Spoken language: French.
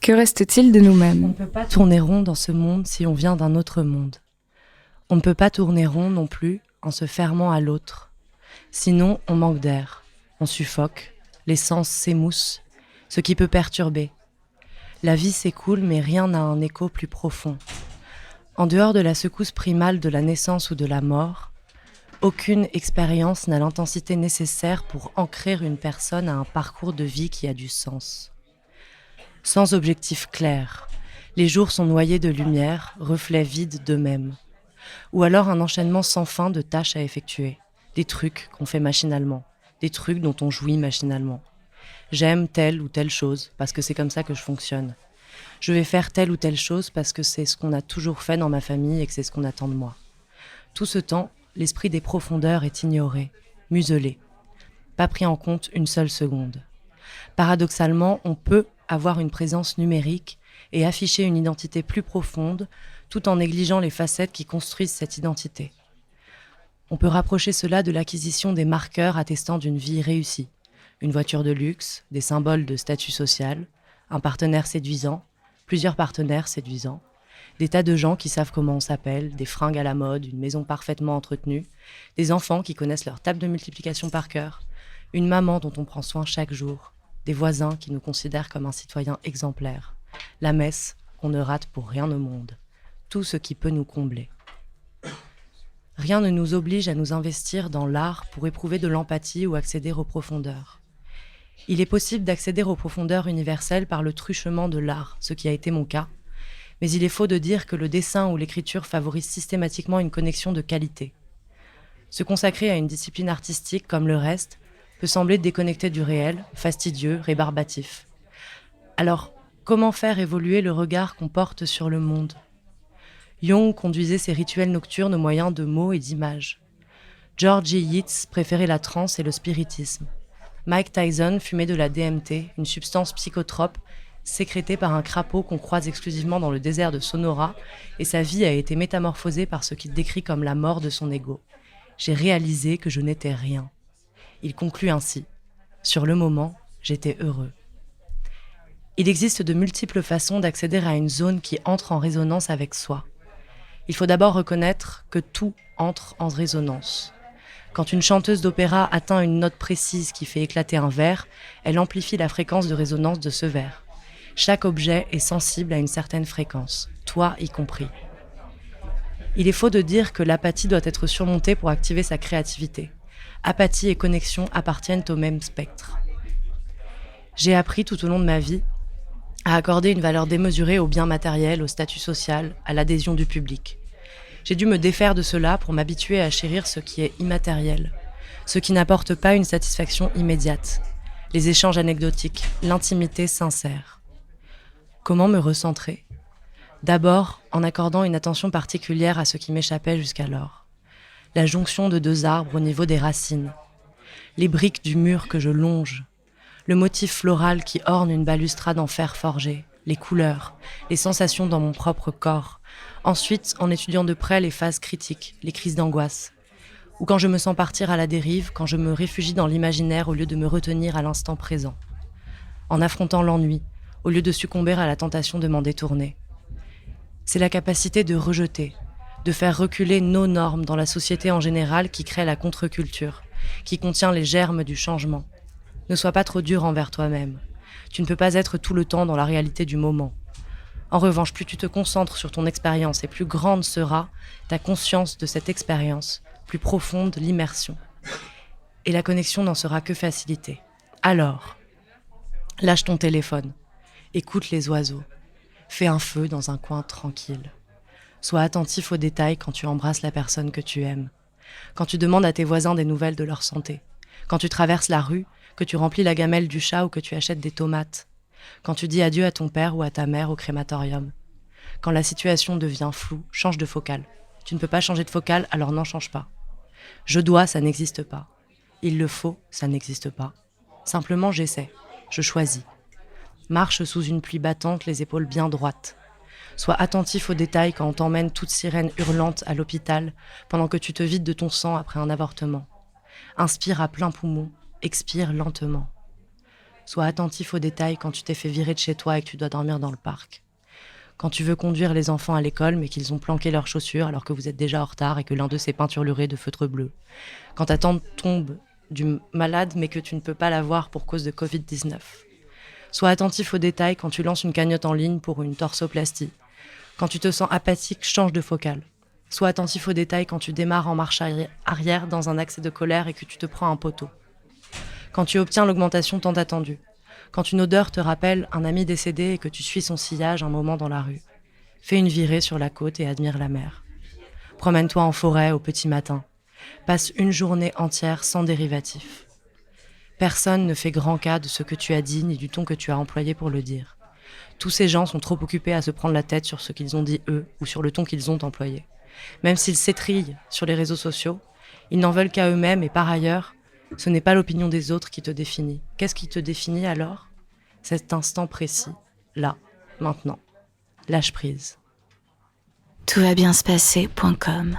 Que reste-t-il de On ne nous-mêmes? peut pas tourner rond dans ce monde si on vient d'un autre monde. On ne peut pas tourner rond non plus en se fermant à l'autre. Sinon, on manque d'air, on suffoque, les sens s'émoussent, ce qui peut perturber. La vie s'écoule, mais rien n'a un écho plus profond. En dehors de la secousse primale de la naissance ou de la mort, aucune expérience n'a l'intensité nécessaire pour ancrer une personne à un parcours de vie qui a du sens. Sans objectif clair, les jours sont noyés de lumière, reflets vides d'eux-mêmes. Ou alors un enchaînement sans fin de tâches à effectuer, des trucs qu'on fait machinalement, des trucs dont on jouit machinalement. J'aime telle ou telle chose parce que c'est comme ça que je fonctionne. Je vais faire telle ou telle chose parce que c'est ce qu'on a toujours fait dans ma famille et que c'est ce qu'on attend de moi. Tout ce temps, l'esprit des profondeurs est ignoré, muselé, pas pris en compte une seule seconde. Paradoxalement, on peut avoir une présence numérique et afficher une identité plus profonde tout en négligeant les facettes qui construisent cette identité. On peut rapprocher cela de l'acquisition des marqueurs attestant d'une vie réussie. Une voiture de luxe, des symboles de statut social, un partenaire séduisant, plusieurs partenaires séduisants, des tas de gens qui savent comment on s'appelle, des fringues à la mode, une maison parfaitement entretenue, des enfants qui connaissent leur table de multiplication par cœur, une maman dont on prend soin chaque jour, des voisins qui nous considèrent comme un citoyen exemplaire, la messe qu'on ne rate pour rien au monde, tout ce qui peut nous combler. Rien ne nous oblige à nous investir dans l'art pour éprouver de l'empathie ou accéder aux profondeurs. Il est possible d'accéder aux profondeurs universelles par le truchement de l'art, ce qui a été mon cas, mais il est faux de dire que le dessin ou l'écriture favorisent systématiquement une connexion de qualité. Se consacrer à une discipline artistique comme le reste peut sembler déconnecté du réel, fastidieux, rébarbatif. Alors, comment faire évoluer le regard qu'on porte sur le monde ? Jung conduisait ses rituels nocturnes au moyen de mots et d'images. Georgie Yeats préférait la transe et le spiritisme. Mike Tyson fumait de la DMT, une substance psychotrope sécrétée par un crapaud qu'on croise exclusivement dans le désert de Sonora, et sa vie a été métamorphosée par ce qu'il décrit comme la mort de son ego. J'ai réalisé que je n'étais rien. Il conclut ainsi. Sur le moment, j'étais heureux. Il existe de multiples façons d'accéder à une zone qui entre en résonance avec soi. Il faut d'abord reconnaître que tout entre en résonance. Quand une chanteuse d'opéra atteint une note précise qui fait éclater un verre, elle amplifie la fréquence de résonance de ce verre. Chaque objet est sensible à une certaine fréquence, toi y compris. Il est faux de dire que l'apathie doit être surmontée pour activer sa créativité. Apathie et connexion appartiennent au même spectre. J'ai appris tout au long de ma vie à accorder une valeur démesurée au bien matériel, au statut social, à l'adhésion du public. J'ai dû me défaire de cela pour m'habituer à chérir ce qui est immatériel, ce qui n'apporte pas une satisfaction immédiate, les échanges anecdotiques, l'intimité sincère. Comment me recentrer ? D'abord, en accordant une attention particulière à ce qui m'échappait jusqu'alors. La jonction de deux arbres au niveau des racines, les briques du mur que je longe, le motif floral qui orne une balustrade en fer forgé, les couleurs, les sensations dans mon propre corps. Ensuite, en étudiant de près les phases critiques, les crises d'angoisse. Ou quand je me sens partir à la dérive, quand je me réfugie dans l'imaginaire au lieu de me retenir à l'instant présent. En affrontant l'ennui, au lieu de succomber à la tentation de m'en détourner. C'est la capacité de rejeter, de faire reculer nos normes dans la société en général qui crée la contre-culture, qui contient les germes du changement. Ne sois pas trop dur envers toi-même. Tu ne peux pas être tout le temps dans la réalité du moment. En revanche, plus tu te concentres sur ton expérience et plus grande sera ta conscience de cette expérience, plus profonde l'immersion. Et la connexion n'en sera que facilitée. Alors, lâche ton téléphone, écoute les oiseaux, fais un feu dans un coin tranquille. Sois attentif aux détails quand tu embrasses la personne que tu aimes, quand tu demandes à tes voisins des nouvelles de leur santé, quand tu traverses la rue, que tu remplis la gamelle du chat ou que tu achètes des tomates, quand tu dis adieu à ton père ou à ta mère au crématorium. Quand la situation devient floue, change de focale. Tu ne peux pas changer de focale, alors n'en change pas. Je dois, ça n'existe pas. Il le faut, ça n'existe pas. Simplement j'essaie, je choisis. Marche sous une pluie battante, les épaules bien droites. Sois attentif aux détails quand on t'emmène toute sirène hurlante à l'hôpital pendant que tu te vides de ton sang après un avortement. Inspire à plein poumon, expire lentement. Sois attentif aux détails quand tu t'es fait virer de chez toi et que tu dois dormir dans le parc. Quand tu veux conduire les enfants à l'école mais qu'ils ont planqué leurs chaussures alors que vous êtes déjà en retard et que l'un d'eux s'est peinturluré de feutre bleu. Quand ta tante tombe du malade mais que tu ne peux pas la voir pour cause de Covid-19. Sois attentif aux détails quand tu lances une cagnotte en ligne pour une torsoplastie. Quand tu te sens apathique, change de focale. Sois attentif aux détails quand tu démarres en marche arrière dans un accès de colère et que tu te prends un poteau. Quand tu obtiens l'augmentation tant attendue. Quand une odeur te rappelle un ami décédé et que tu suis son sillage un moment dans la rue. Fais une virée sur la côte et admire la mer. Promène-toi en forêt au petit matin. Passe une journée entière sans dérivatif. Personne ne fait grand cas de ce que tu as dit ni du ton que tu as employé pour le dire. Tous ces gens sont trop occupés à se prendre la tête sur ce qu'ils ont dit eux ou sur le ton qu'ils ont employé. Même s'ils s'étrillent sur les réseaux sociaux, ils n'en veulent qu'à eux-mêmes et par ailleurs, ce n'est pas l'opinion des autres qui te définit. Qu'est-ce qui te définit alors ? Cet instant précis, là, maintenant. Lâche prise. Toutvabiensepasser.com